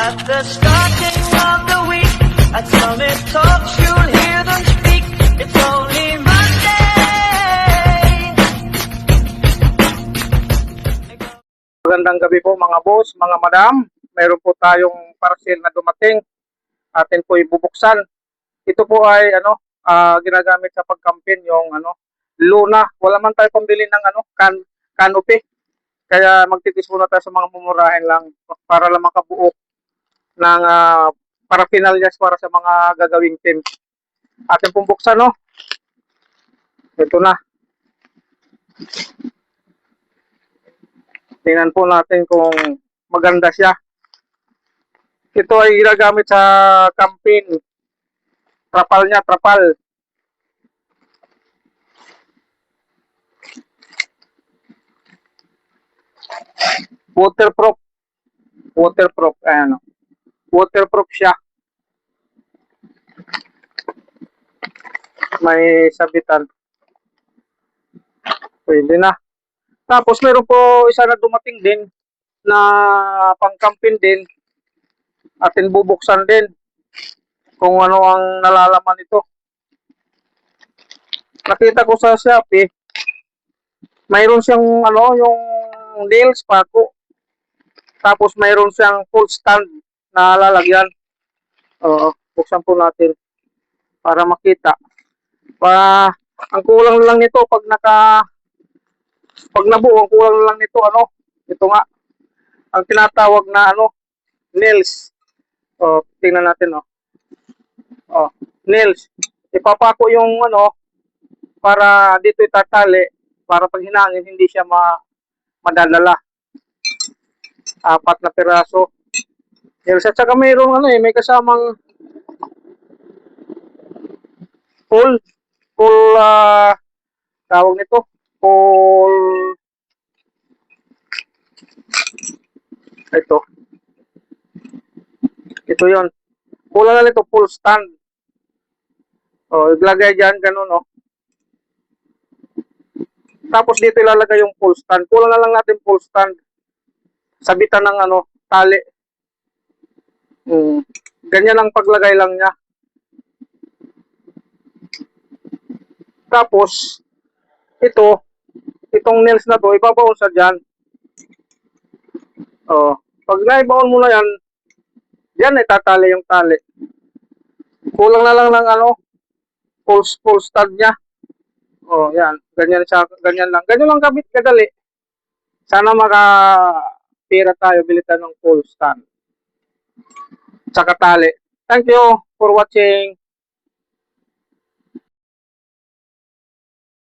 At the starting of the week, at Summit Talks, you'll hear them speak. It's only Monday. Magandang gabi po mga boss, mga madam. Meron po tayong parcel na dumating. Atin po ibubuksan. Ito po ay ginagamit sa pag-campaign yung luna. Wala man tayo pambili ng canopy. Kaya magtitis muna tayo sa mga mumurahin lang para lang makabuo ng paraphernalias para sa mga gagawing team. Atin pong buksan, no? Ito na. Tingnan po natin kung maganda siya. Ito ay ginagamit sa campaign. Trapal niya, trapal. Waterproof. Waterproof. Ayan. Waterproof siya. May sabitan. Pwede na. Tapos meron po isa na dumating din na pang-campaign din. Atin bubuksan din kung ano ang nalalaman nito. Nakita ko sa Shopee, mayroon siyang yung nails pako. Tapos mayroon siyang full stand na lalagyan. Buksan po natin para makita. Ang kulang lang nito pag nabuo, ang kulang lang nito ito nga ang tinatawag na nails. Tingnan natin nails. Ipapako yung para dito itatali para pag hinangin hindi siya madadala. 4 na piraso. Nails at saka mayroong may kasamang pull tawag nito pull ito yon. Kulang na nito full stand. Iglagay dyan ganun tapos dito ilalagay yung full stand. Kulang na lang natin full stand. Sabitan ng tali. Ganyan ang paglagay lang niya. Tapos itong nails na to ibabaon sa dyan. Pag naibaon mo na yan, diyan itatali yung tali. Kulang na lang ng full stand niya. Yan. Ganyan siya, ganyan lang. Ganyan lang gamit kadali. Sana makapira tayo, bili tayo ng full stand. Tsaka tali. Thank you for watching.